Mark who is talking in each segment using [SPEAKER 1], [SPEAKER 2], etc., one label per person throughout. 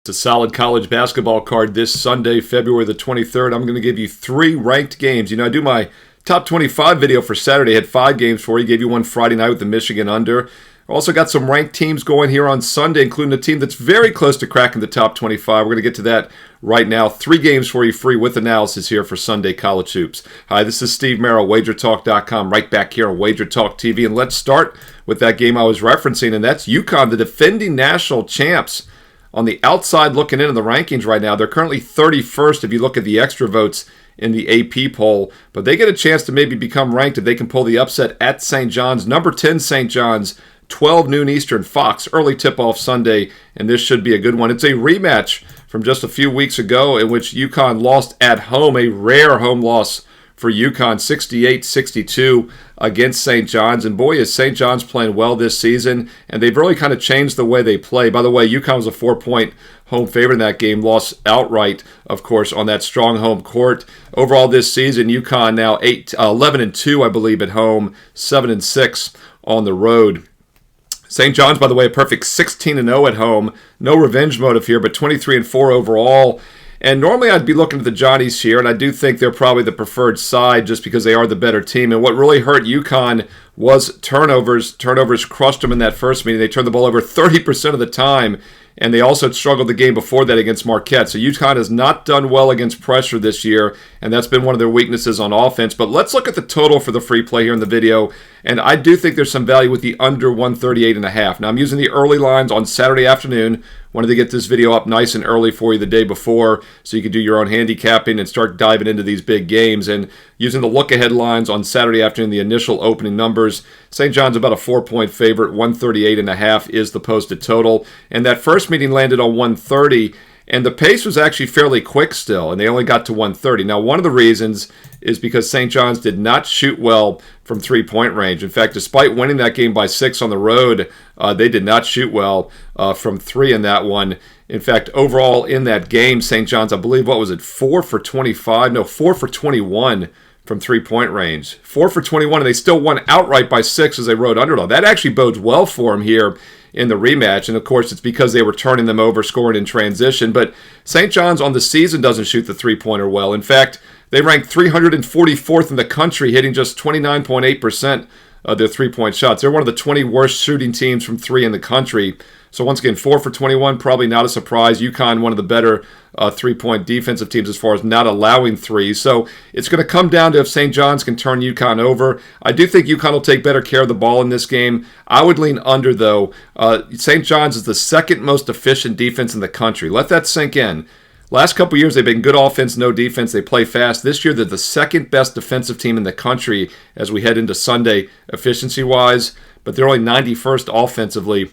[SPEAKER 1] It's a solid college basketball card this Sunday, February the 23rd. I'm going to give you 3 ranked games. I do my top 25 video for Saturday. I had 5 games for you. Gave you one Friday night with the Michigan under. Also got some ranked teams going here on Sunday, including a team that's very close to cracking the top 25. We're going to get to that right now. 3 games for you free with analysis here for Sunday College Hoops. Hi, this is Steve Merril, WagerTalk.com, right back here on WagerTalk TV. And let's start with that game I was referencing, and that's UConn, the defending national champs. On the outside looking into the rankings right now, they're currently 31st if you look at the extra votes in the AP poll. But they get a chance to maybe become ranked if they can pull the upset at St. John's. Number 10 St. John's, 12 noon Eastern, Fox, early tip-off Sunday, and this should be a good one. It's a rematch from just a few weeks ago in which UConn lost at home, a rare home loss for UConn, 68-62 against St. John's. And boy, is St. John's playing well this season, and they've really kind of changed the way they play. By the way, UConn was a 4-point home favorite in that game, lost outright, of course, on that strong home court. Overall this season, UConn now 11-2, I believe, at home, 7-6 on the road. St. John's, by the way, a perfect 16-0 at home. No revenge motive here, but 23-4 overall. And normally I'd be looking at the Johnnies here, and I do think they're probably the preferred side just because they are the better team. And what really hurt UConn was turnovers. Turnovers crushed them in that first meeting. They turned the ball over 30% of the time, and they also struggled the game before that against Marquette. So UConn has not done well against pressure this year, and that's been one of their weaknesses on offense. But let's look at the total for the free play here in the video, and I do think there's some value with the under 138.5. Now, I'm using the early lines on Saturday afternoon. Wanted to get this video up nice and early for you the day before so you can do your own handicapping and start diving into these big games. And using the look-ahead lines on Saturday afternoon, the initial opening numbers, St. John's about a 4-point favorite. 138.5 is the posted total. And that first meeting landed on 130, and the pace was actually fairly quick still, and they only got to 130. Now, one of the reasons is because St. John's did not shoot well from three-point range. In fact, despite winning that game by 6 on the road, they did not shoot well from 3 in that one. In fact, overall in that game, St. John's, I believe, 4 for 25? No, 4 for 21 from three-point range. 4 for 21, and they still won outright by 6 as they rode underdog. That actually bodes well for them here in the rematch, and of course it's because they were turning them over, scoring in transition. But St. John's on the season doesn't shoot the three-pointer well. In fact, they ranked 344th in the country, hitting just 29.8% of their three-point shots. They're one of the 20 worst shooting teams from 3 in the country. So once again, 4 for 21, probably not a surprise. UConn, one of the better three-point defensive teams as far as not allowing threes. So it's going to come down to if St. John's can turn UConn over. I do think UConn will take better care of the ball in this game. I would lean under, though. St. John's is the second most efficient defense in the country. Let that sink in. Last couple years, they've been good offense, no defense. They play fast. This year, they're the second best defensive team in the country as we head into Sunday efficiency-wise, but they're only 91st offensively.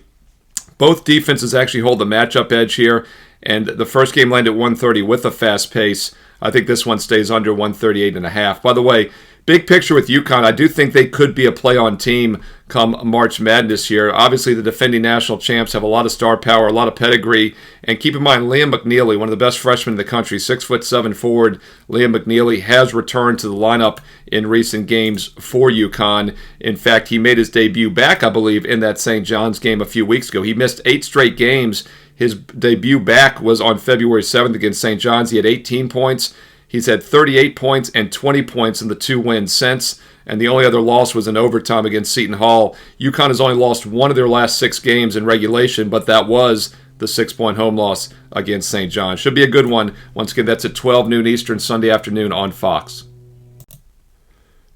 [SPEAKER 1] Both defenses actually hold the matchup edge here, and the first game landed at 130 with a fast pace. I think this one stays under 138.5. By the way, big picture with UConn, I do think they could be a play-on team come March Madness here. Obviously, the defending national champs have a lot of star power, a lot of pedigree. And keep in mind, Liam McNeely, one of the best freshmen in the country, 6'7" forward. Liam McNeely has returned to the lineup in recent games for UConn. In fact, he made his debut back, I believe, in that St. John's game a few weeks ago. He missed 8 straight games. His debut back was on February 7th against St. John's. He had 18 points. He's had 38 points and 20 points in the 2 wins since, and the only other loss was in overtime against Seton Hall. UConn has only lost 1 of their last 6 games in regulation, but that was the 6-point home loss against St. John. Should be a good one. Once again, that's at 12 noon Eastern Sunday afternoon on Fox.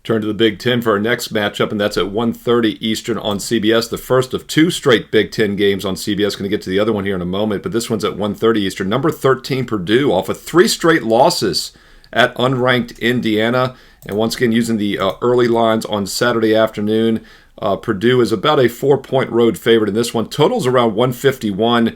[SPEAKER 1] Turn to the Big Ten for our next matchup, and that's at 1:30 Eastern on CBS. The first of 2 straight Big Ten games on CBS. Going to get to the other one here in a moment, but this one's at 1:30 Eastern. Number 13 Purdue off of 3 straight losses at unranked Indiana. And once again, using the early lines on Saturday afternoon, Purdue is about a 4-point road favorite in this one. Total's around 151. I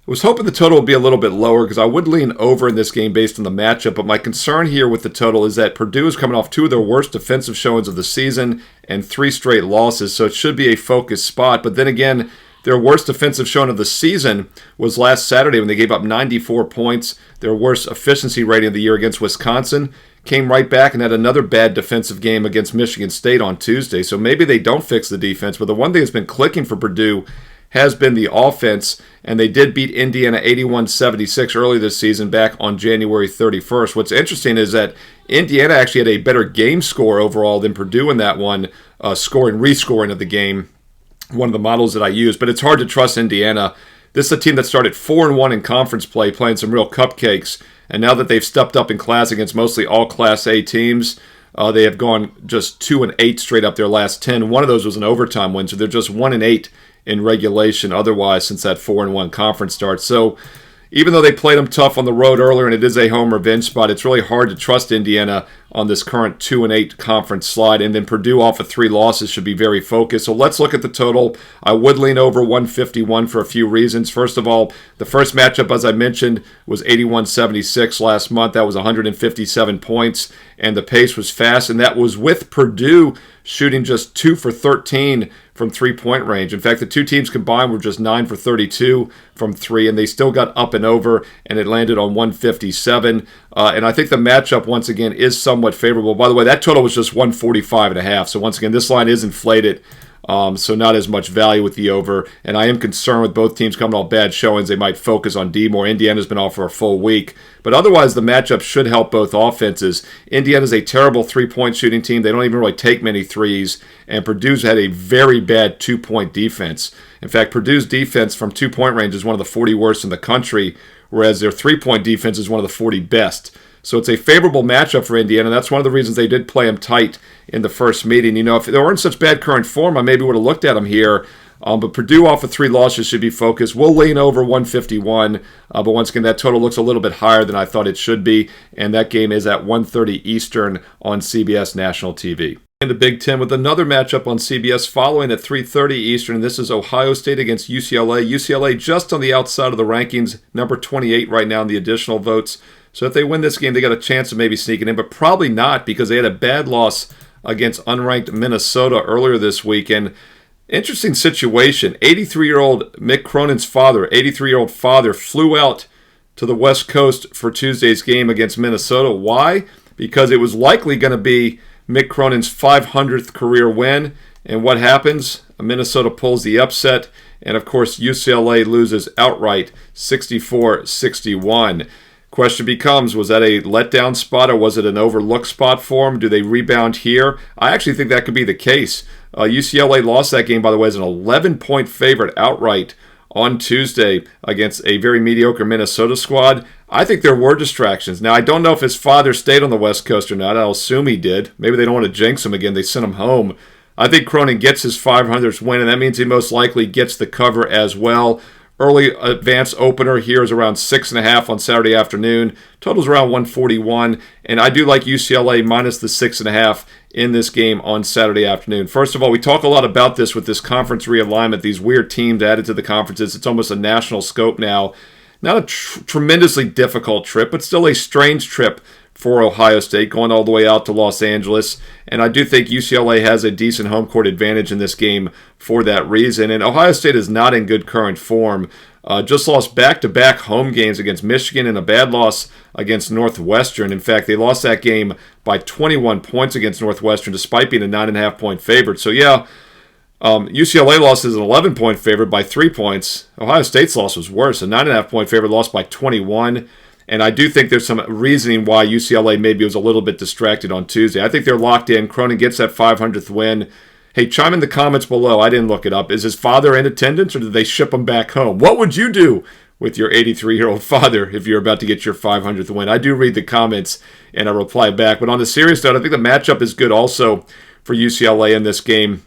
[SPEAKER 1] was hoping the total would be a little bit lower because I would lean over in this game based on the matchup, but my concern here with the total is that Purdue is coming off 2 of their worst defensive showings of the season and 3 straight losses, so it should be a focused spot. But then again, their worst defensive showing of the season was last Saturday when they gave up 94 points. Their worst efficiency rating of the year against Wisconsin. Came right back and had another bad defensive game against Michigan State on Tuesday. So maybe they don't fix the defense, but the one thing that's been clicking for Purdue has been the offense, and they did beat Indiana 81-76 earlier this season back on January 31st. What's interesting is that Indiana actually had a better game score overall than Purdue in that one, rescoring of the game, one of the models that I use. But it's hard to trust Indiana. This is a team that started 4-1 in conference play, playing some real cupcakes, and now that they've stepped up in class against mostly all Class A teams, they have gone just 2-8 straight up their last 10. One of those was an overtime win, so they're just 1-8 in regulation otherwise since that 4-1 conference start. So even though they played them tough on the road earlier and it is a home revenge spot, it's really hard to trust Indiana on this current 2-8 conference slide. And then Purdue off of 3 losses should be very focused. So let's look at the total. I would lean over 151 for a few reasons. First of all, the first matchup, as I mentioned, was 81-76 last month. That was 157 points, and the pace was fast. And that was with Purdue shooting just 2 for 13 from three-point range. In fact, the two teams combined were just 9 for 32 from 3, and they still got up and over, and it landed on 157. And I think the matchup, once again, is somewhat favorable. By the way, that total was just 145.5. So once again, this line is inflated, so not as much value with the over. And I am concerned with both teams coming off bad showings. They might focus on D more. Indiana's been off for a full week. But otherwise, the matchup should help both offenses. Indiana's a terrible three-point shooting team. They don't even really take many threes. And Purdue's had a very bad two-point defense. In fact, Purdue's defense from two-point range is one of the 40 worst in the country, whereas their three-point defense is one of the 40 best. So it's a favorable matchup for Indiana. That's one of the reasons they did play them tight in the first meeting. You know, if they were in such bad current form, I maybe would have looked at them here. But Purdue off of 3 losses should be focused. We'll lean over 151. But once again, that total looks a little bit higher than I thought it should be. And that game is at 1:30 Eastern on CBS National TV. In the Big Ten with another matchup on CBS following at 3:30 Eastern. This is Ohio State against UCLA. UCLA just on the outside of the rankings, number 28 right now in the additional votes. So if they win this game, they got a chance of maybe sneaking in, but probably not because they had a bad loss against unranked Minnesota earlier this week. And interesting situation. 83-year-old Mick Cronin's father, 83-year-old father, flew out to the West Coast for Tuesday's game against Minnesota. Why? Because it was likely going to be Mick Cronin's 500th career win. And what happens? Minnesota pulls the upset. And, of course, UCLA loses outright 64-61. Question becomes, was that a letdown spot or was it an overlooked spot for them? Do they rebound here? I actually think that could be the case. UCLA lost that game, by the way, as an 11-point favorite outright on Tuesday against a very mediocre Minnesota squad. I think there were distractions. Now, I don't know if his father stayed on the West Coast or not. I'll assume he did. Maybe they don't want to jinx him again. They sent him home. I think Cronin gets his 500th win, and that means he most likely gets the cover as well. Early advance opener here is around 6.5 on Saturday afternoon. Total's around 141, and I do like UCLA minus the 6.5 in this game on Saturday afternoon. First of all, we talk a lot about this with this conference realignment, these weird teams added to the conferences. It's almost a national scope now. Not a tremendously difficult trip, but still a strange trip for Ohio State, going all the way out to Los Angeles. And I do think UCLA has a decent home court advantage in this game for that reason. And Ohio State is not in good current form. Just lost back-to-back home games against Michigan and a bad loss against Northwestern. In fact, they lost that game by 21 points against Northwestern despite being a 9.5-point favorite. So, yeah, UCLA lost as an 11-point favorite by 3 points. Ohio State's loss was worse. A 9.5-point favorite lost by 21. And I do think there's some reasoning why UCLA maybe was a little bit distracted on Tuesday. I think they're locked in. Cronin gets that 500th win. Hey, chime in the comments below. I didn't look it up. Is his father in attendance or did they ship him back home? What would you do with your 83-year-old father if you're about to get your 500th win? I do read the comments and I reply back. But on the serious note, I think the matchup is good also for UCLA in this game.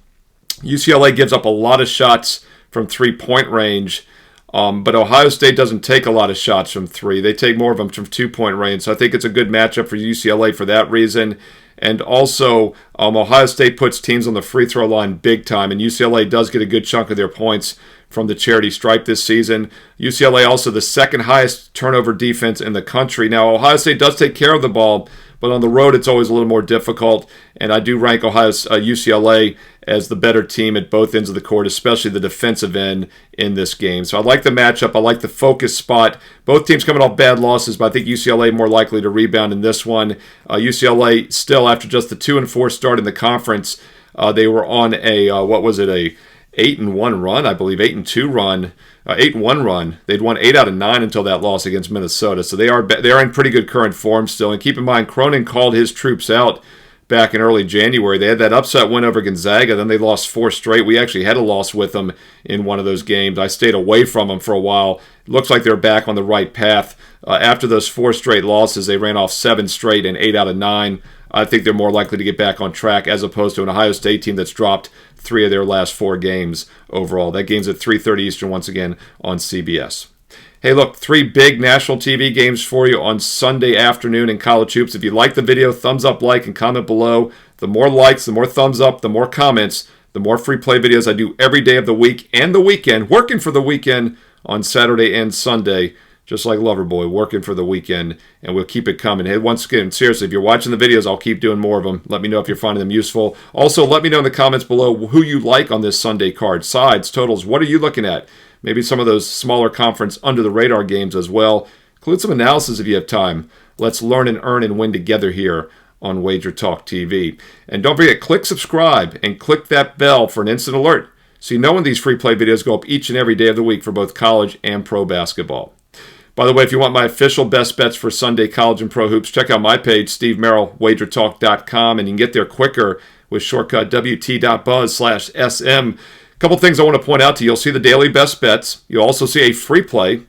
[SPEAKER 1] UCLA gives up a lot of shots from three-point range. But Ohio State doesn't take a lot of shots from 3. They take more of them from 2-point range. So I think it's a good matchup for UCLA for that reason. And also, Ohio State puts teams on the free throw line big time. And UCLA does get a good chunk of their points from the charity stripe this season. UCLA also the second highest turnover defense in the country. Now, Ohio State does take care of the ball, but on the road it's always a little more difficult. And I do rank UCLA as the better team at both ends of the court, especially the defensive end in this game. So I like the matchup. I like the focus spot. Both teams coming off bad losses, but I think UCLA more likely to rebound in this one. UCLA still, after just the 2-4 start in the conference, they were on a 8-1 run, I believe, 8-2 run, 8-1 run. They'd won 8 out of 9 until that loss against Minnesota. So they are in pretty good current form still. And keep in mind, Cronin called his troops out back in early January. They had that upset win over Gonzaga. Then they lost 4 straight. We actually had a loss with them in one of those games. I stayed away from them for a while. It looks like they're back on the right path. After those 4 straight losses, they ran off 7 straight and 8 out of 9. I think they're more likely to get back on track as opposed to an Ohio State team that's dropped 3 of their last 4 games overall. That game's at 3:30 Eastern once again on CBS. Hey, look, 3 big national TV games for you on Sunday afternoon in college hoops. If you like the video, thumbs up, like, and comment below. The more likes, the more thumbs up, the more comments, the more free play videos I do every day of the week and the weekend, working for the weekend on Saturday and Sunday. Just like Loverboy, working for the weekend, and we'll keep it coming. Hey, once again, seriously, if you're watching the videos, I'll keep doing more of them. Let me know if you're finding them useful. Also, let me know in the comments below who you like on this Sunday card. Sides, totals, what are you looking at? Maybe some of those smaller conference under-the-radar games as well. Include some analysis if you have time. Let's learn and earn and win together here on WagerTalk TV. And don't forget, click subscribe and click that bell for an instant alert so you know when these free play videos go up each and every day of the week for both college and pro basketball. By the way, if you want my official best bets for Sunday college and pro hoops, check out my page, Steve Merril, WagerTalk.com, and you can get there quicker with shortcut wt.buzz/SM. A couple things I want to point out to you. You'll see the daily best bets. You'll also see a free play.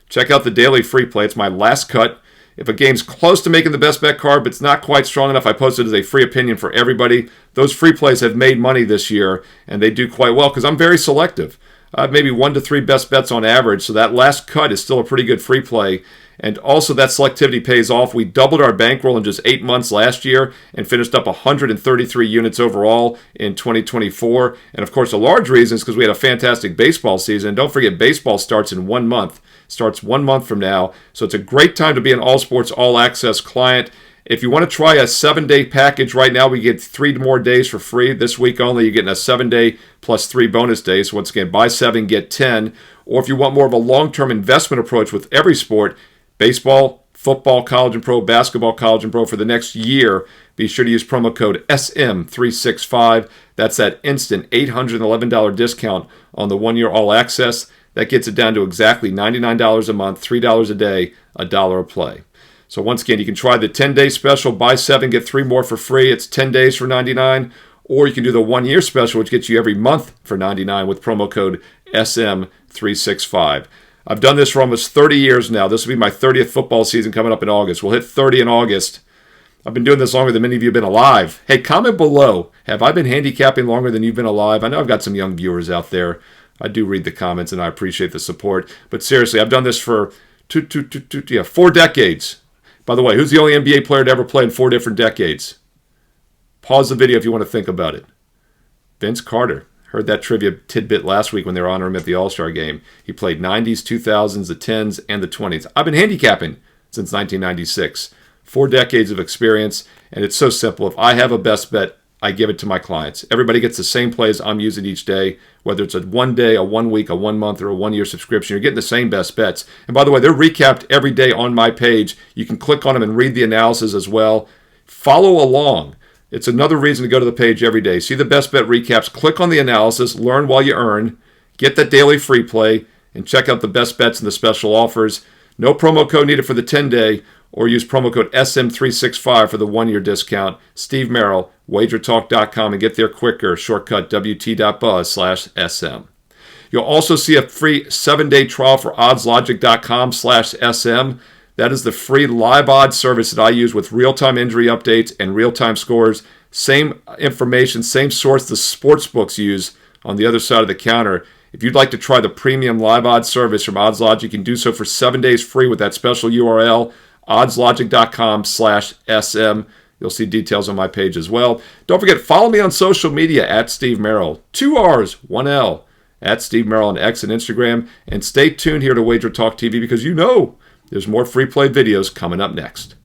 [SPEAKER 1] Check out the daily free play. It's my last cut. If a game's close to making the best bet card, but it's not quite strong enough, I post it as a free opinion for everybody. Those free plays have made money this year, and they do quite well because I'm very selective. I have maybe 1 to 3 best bets on average, so that last cut is still a pretty good free play. And also that selectivity pays off. We doubled our bankroll in just 8 months last year and finished up 133 units overall in 2024. And of course, a large reason is because we had a fantastic baseball season. Don't forget, baseball starts in 1 month. Starts 1 month from now. So it's a great time to be an All Sports All Access client. If you want to try a 7-day package right now, we get 3 more days for free. This week only, you're getting a 7-day plus 3 bonus days. So once again, buy 7, get 10. Or if you want more of a long-term investment approach with every sport, baseball, football, college and pro, basketball, college and pro for the next year, be sure to use promo code SM365. That's that instant $811 discount on the 1-year All Access. That gets it down to exactly $99 a month, $3 a day, $1 a play. So once again, you can try the 10-day special, buy 7, get 3 more for free. It's 10 days for $99. Or you can do the 1-year special, which gets you every month for $99 with promo code SM365. I've done this for almost 30 years now. This will be my 30th football season coming up in August. We'll hit 30 in August. I've been doing this longer than many of you have been alive. Hey, comment below. Have I been handicapping longer than you've been alive? I know I've got some young viewers out there. I do read the comments, and I appreciate the support. But seriously, I've done this for 4 decades. By the way, who's the only NBA player to ever play in 4 different decades? Pause the video if you want to think about it. Vince Carter. Heard that trivia tidbit last week when they were honoring him at the All-Star game. He played 90s, 2000s, the 10s, and the 20s. I've been handicapping since 1996. 4 decades of experience, and it's so simple. If I have a best bet, I give it to my clients. Everybody gets the same plays I'm using each day, whether it's a 1 day, a 1 week, a 1 month, or a 1 year subscription. You're getting the same best bets. And by the way, they're recapped every day on my page. You can click on them and read the analysis as well. Follow along. It's another reason to go to the page every day. See the best bet recaps, click on the analysis, learn while you earn, get that daily free play, and check out the best bets and the special offers. No promo code needed for the 10-day, or use promo code SM365 for the 1-year discount. Steve Merril, WagerTalk.com, and get there quicker. Shortcut wt.buzz/SM. You'll also see a free 7-day trial for oddslogic.com/SM. That is the free live odds service that I use with real-time injury updates and real-time scores. Same information, same source the sports books use on the other side of the counter. If you'd like to try the premium live odds service from OddsLogic, you can do so for 7 days free with that special URL, oddslogic.com/SM. You'll see details on my page as well. Don't forget, follow me on social media at Steve Merril. 2 R's, 1 L. At Steve Merril on X and Instagram. And stay tuned here to WagerTalk TV because you know there's more free play videos coming up next.